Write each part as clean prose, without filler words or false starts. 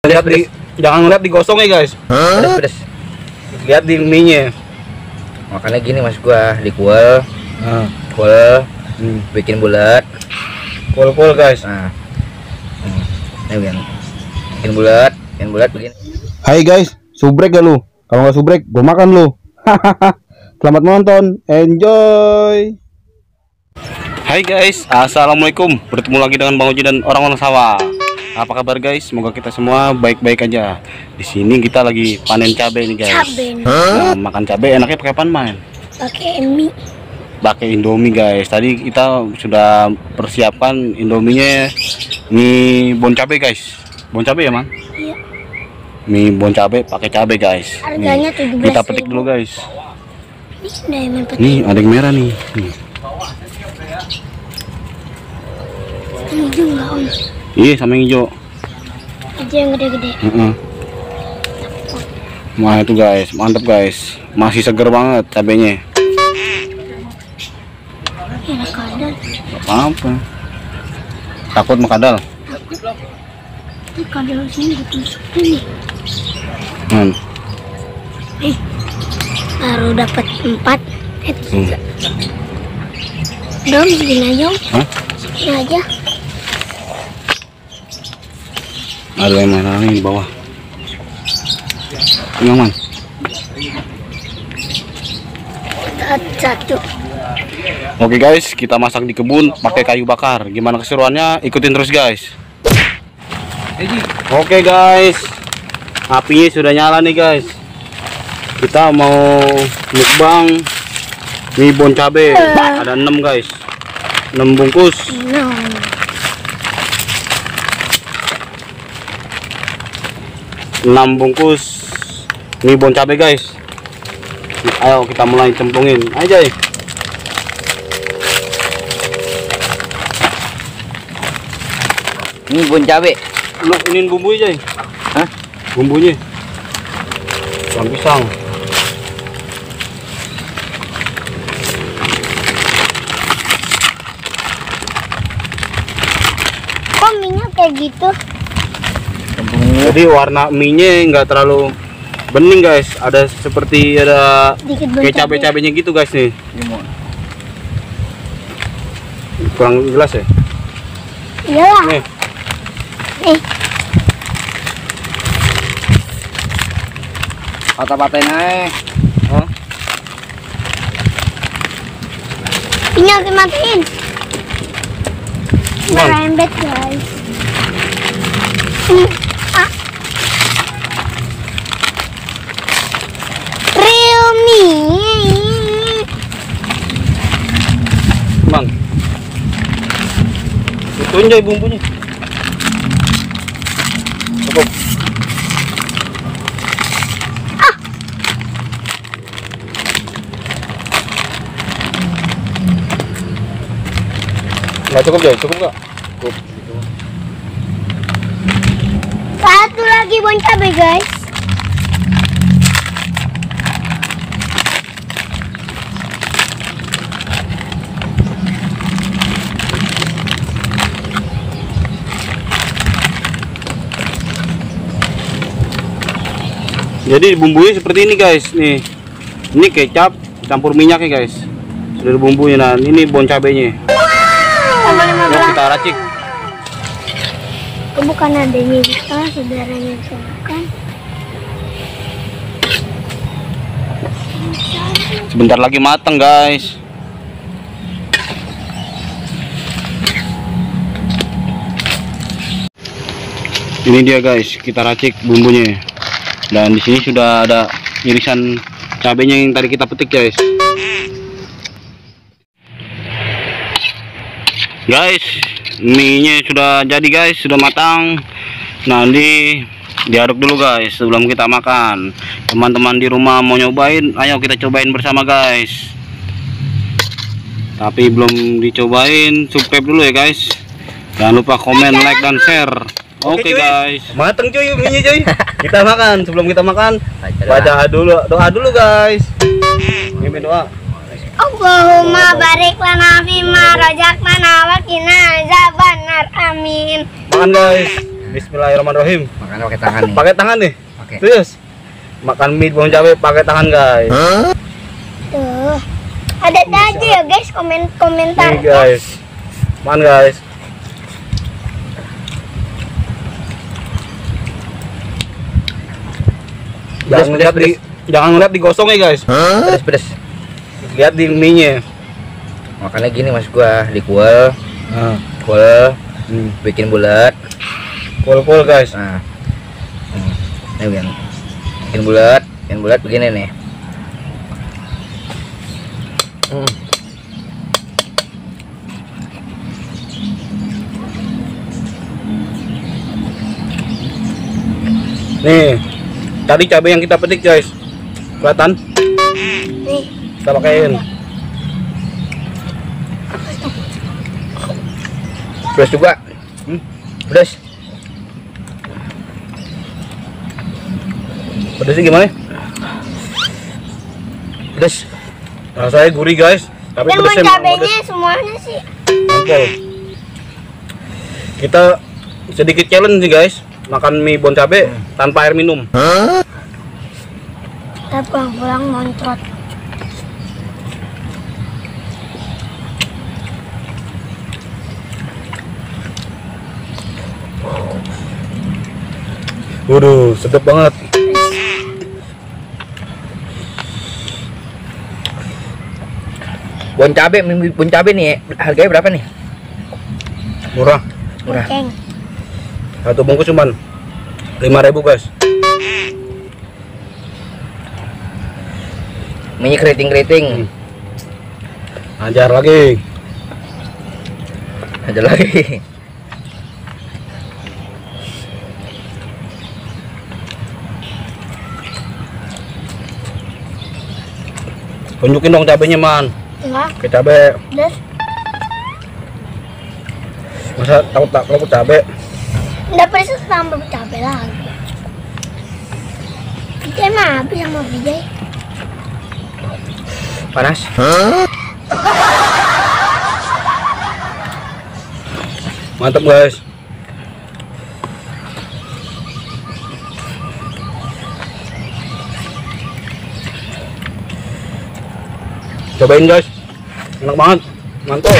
Lihat di, jangan ngeliat digosong ya guys. Pedes. Lihat di mie-nya. Makanya gini mas gua dikuel, bikin bulat. Kol guys. Nah, ini bikin bulat begini. Hai guys, subrek gak lu? Kalau nggak subrek, gue makan lu. Selamat menonton, enjoy. Hai guys, assalamualaikum. Bertemu lagi dengan Bang Oji dan orang-orang sawah. Apa kabar guys? Semoga kita semua baik-baik aja. Di sini kita lagi panen cabai nih guys. Nah, makan cabai enaknya pakai apa main? Pakai mie. Pakai Indomie guys. Tadi kita sudah persiapkan Indominya mie bon cabai guys. Bon cabai ya mang? Iya. Mie bon cabai pakai cabai guys. Harganya 17.000. Kita petik dulu guys. Ini petik. Nih ada yang merah nih. Ini juga om. Iya sama yang hijau. Aja yang gede-gede. Wah itu guys, mantap guys. Masih seger banget cabenya. Ada kadal. Gak apa-apa. Takut sama kadal? Ini kadal sini ditusuk ini. Baru dapat 4. Dom segini aja om. Segini aja. Ada yang merah nih di bawah. Ini aman. Satu. Oke guys, kita masak di kebun pakai kayu bakar. Gimana keseruannya? Ikutin terus guys. Oke guys, apinya sudah nyala nih guys. Kita mau mukbang mie bon cabe. Ada 6 guys, 6 bungkus. No. 6 bungkus mie bon cabe guys. Ayo kita mulai cemplungin aja. Ini bon cabe. Ini bumbunya aja. Hah? Bumbunya daun pisang. Kok minyak kayak gitu? Jadi warna mie-nya nggak terlalu bening guys. Ada seperti ada Sedikit kayak cabai-cabainya gitu guys nih. Kurang jelas ya? Iyalah. Nih. Patah-patahin aja. Minyak dimatiin. Merembet guys. Real mie. Bang, itu aja bumbunya. Cukup. Nggak cukup Joy, cukup nggak? Cukup. Satu lagi bon cabai guys. Jadi bumbunya seperti ini guys. Nih, ini kecap campur minyak ya guys. Sudah ada bumbunya. Nah, ini bon cabenya. Yuk kita racik. Itu bukan adanya kita, saudaranya bukan. Sebentar lagi matang guys. Ini dia guys, kita racik bumbunya. Dan di sini sudah ada irisan cabenya yang tadi kita petik guys. Guys, mie-nya sudah jadi guys, sudah matang. Nanti diaduk dulu guys sebelum kita makan. Teman-teman di rumah mau nyobain, ayo kita cobain bersama guys. Tapi belum dicobain, subscribe dulu ya guys. Jangan lupa komen, like, dan share. Oke guys, mateng cuy mie-nya cuy. Kita makan. Sebelum kita makan, baca doa dulu guys. Mimpin doa. Allahumma barik lana fima razaqtana wa qina azabannar. Amin. Makan guys. Bismillahirrahmanirrahim. Makan pakai tangan nih. Pakai tangan nih. Pakai. Serius. Makan mie bawang cabai pakai tangan, guys. Tuh. Ada aja ya guys komentar. Nih, guys. Man, guys. Jangan ngeliat digosong ya, guys. Pedes. Lihat di mie-nya. Makannya gini mas gua, dikuel. Kuel. Bikin bulat. Pol guys. Nah. Ini bikin bulat begini nih. Nih, tadi cabai yang kita petik guys, kelihatan? Nih. Kita pakaiin. Pedas juga. Pedas. Pedasnya gimana? Pedas. Rasanya gurih guys, tapi Dan pedasnya cabenya semuanya sih. mantap. Kita sedikit challenge nih guys, makan mie bon cabe tanpa air minum. Kita pulang moncrot. Waduh, sedap banget. Bon cabe nih, harganya berapa nih? Murah. Ceng. Satu bungkus cuman 5.000 guys. Minyak keriting. Ajar lagi. Ada lagi. Tunjukin dong cabenya man. Enggak. Pakai cabe. Terus Masa takut tak kalau cabe? enggak perlu tambah cabai lagi. Vijay mah habis sama Vijay. Panas. Mantap guys. Cobain guys, enak banget, mantul,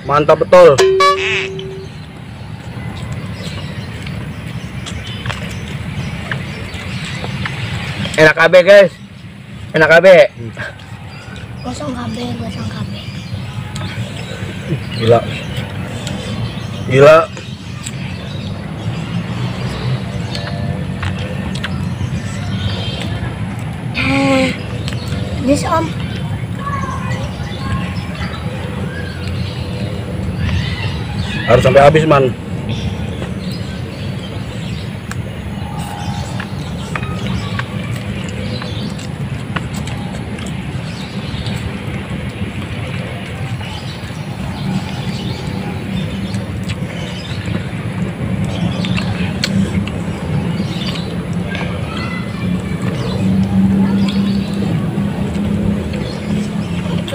mantap betul. Enak abe guys. Enak abe. Gosong KB. Gila. This om. Harus sampai habis man.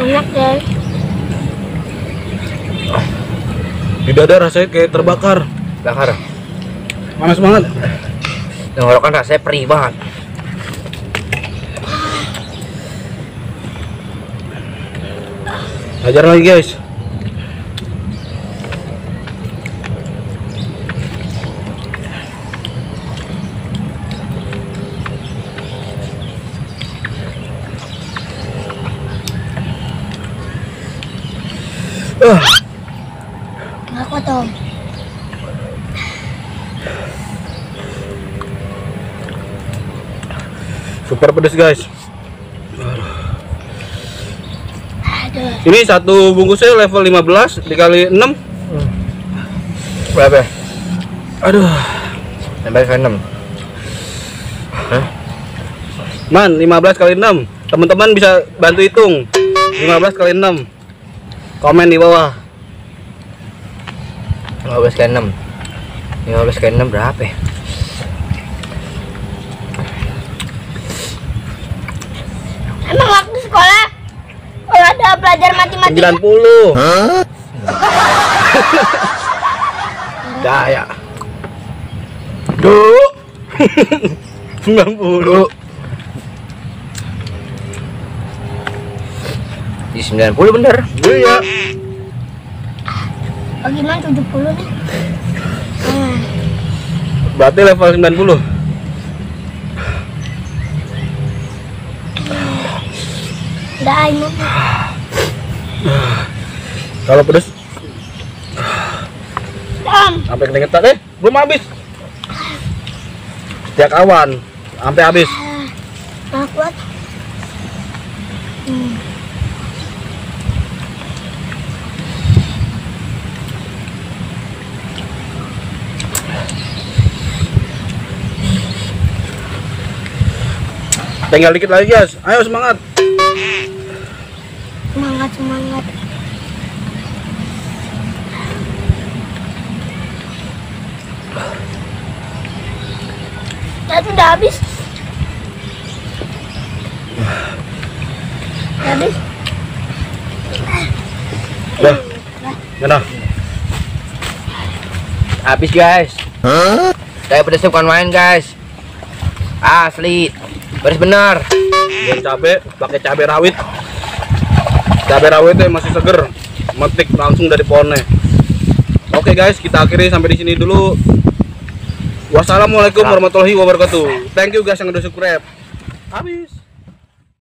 Enak guys. Di dada rasanya kayak terbakar. Bakar. Panas banget. Tenggorokan rasanya perih banget. Ajar lagi guys. Enggak kok Tom. Super pedas guys. Aduh. Ini satu bungkusnya level 15 dikali 6. Berapa? Aduh. Sampai ke 6. Man, 15 kali 6. Teman-teman bisa bantu hitung. 15 kali 6. Komen di bawah. 15 ke 6. 15 ke 6 berapa ya? Emang waktu sekolah kalau ada pelajar matematika 90. Daya. Duh. 90. Di 90 bener. Iya. Bagaimana 70 nih? Nah, Berarti level 90. udah ayo. Kalau pedes Dam. sampai keringetan belum habis. Setiap kawan sampai habis. Nah, kuat. Tinggal dikit lagi guys. Ayo semangat. Semangat. Ya udah habis. Habis. Udah. Mana? Habis guys. Saya pedesnya bukan main guys. Asli. Beres bener. Biar cabe, pakai cabe rawit. Cabe rawitnya masih seger. Metik langsung dari pohonnya. Oke guys, kita akhiri sampai di sini dulu. Wassalamualaikum warahmatullahi wabarakatuh. Thank you guys yang udah subscribe. Habis.